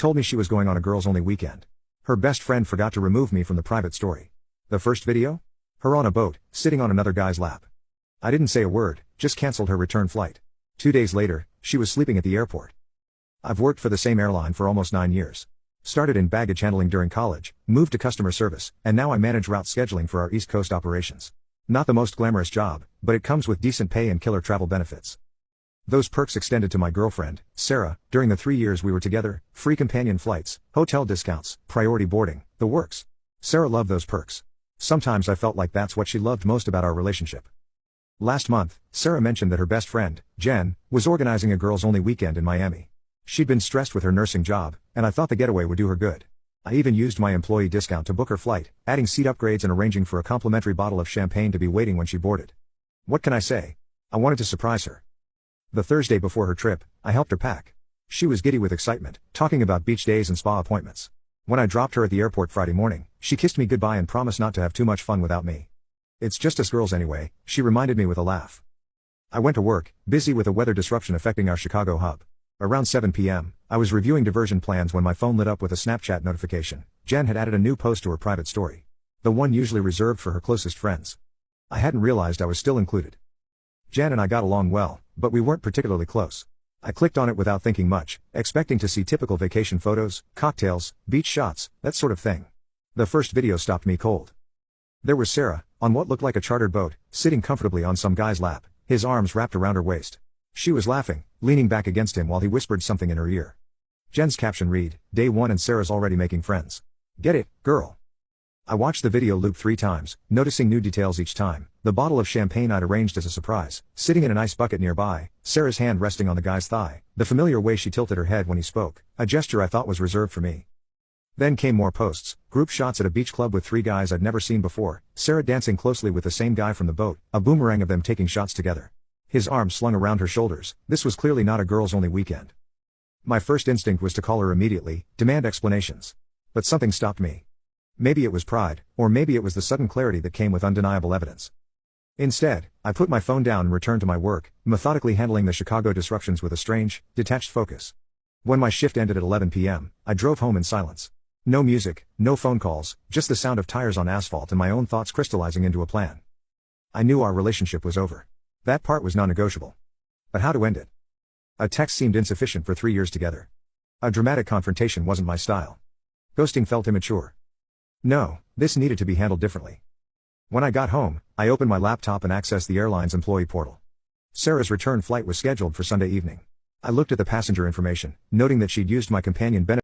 told me she was going on a girls-only weekend. Her best friend forgot to remove me from the private story. The first video? Her on a boat, sitting on another guy's lap. I didn't say a word, just cancelled her return flight. 2 days later, she was sleeping at the airport. I've worked for the same airline for almost 9 years. Started in baggage handling during college, moved to customer service, and now I manage route scheduling for our East Coast operations. Not the most glamorous job, but it comes with decent pay and killer travel benefits. Those perks extended to my girlfriend, Sarah, during the 3 years we were together: free companion flights, hotel discounts, priority boarding, the works. Sarah loved those perks. Sometimes I felt like that's what she loved most about our relationship. Last month, Sarah mentioned that her best friend, Jen, was organizing a girls-only weekend in Miami. She'd been stressed with her nursing job, and I thought the getaway would do her good. I even used my employee discount to book her flight, adding seat upgrades and arranging for a complimentary bottle of champagne to be waiting when she boarded. What can I say? I wanted to surprise her. The Thursday before her trip, I helped her pack. She was giddy with excitement, talking about beach days and spa appointments. When I dropped her at the airport Friday morning, she kissed me goodbye and promised not to have too much fun without me. "It's just us girls anyway," she reminded me with a laugh. I went to work, busy with a weather disruption affecting our Chicago hub. Around 7 p.m., I was reviewing diversion plans when my phone lit up with a Snapchat notification. Jen had added a new post to her private story. The one usually reserved for her closest friends. I hadn't realized I was still included. Jen and I got along well, but we weren't particularly close. I clicked on it without thinking much, expecting to see typical vacation photos, cocktails, beach shots, that sort of thing. The first video stopped me cold. There was Sarah, on what looked like a chartered boat, sitting comfortably on some guy's lap, his arms wrapped around her waist. She was laughing, leaning back against him while he whispered something in her ear. Jen's caption read, "Day 1 and Sarah's already making friends. Get it, girl." I watched the video loop 3 times, noticing new details each time. The bottle of champagne I'd arranged as a surprise, sitting in an ice bucket nearby, Sarah's hand resting on the guy's thigh, the familiar way she tilted her head when he spoke, a gesture I thought was reserved for me. Then came more posts, group shots at a beach club with 3 guys I'd never seen before, Sarah dancing closely with the same guy from the boat, a boomerang of them taking shots together. His arms slung around her shoulders. This was clearly not a girls-only weekend. My first instinct was to call her immediately, demand explanations. But something stopped me. Maybe it was pride, or maybe it was the sudden clarity that came with undeniable evidence. Instead, I put my phone down and returned to my work, methodically handling the Chicago disruptions with a strange, detached focus. When my shift ended at 11 p.m., I drove home in silence. No music, no phone calls, just the sound of tires on asphalt and my own thoughts crystallizing into a plan. I knew our relationship was over. That part was non-negotiable. But how to end it? A text seemed insufficient for 3 years together. A dramatic confrontation wasn't my style. Ghosting felt immature. No, this needed to be handled differently. When I got home, I opened my laptop and accessed the airline's employee portal. Sarah's return flight was scheduled for Sunday evening. I looked at the passenger information, noting that she'd used my companion benefit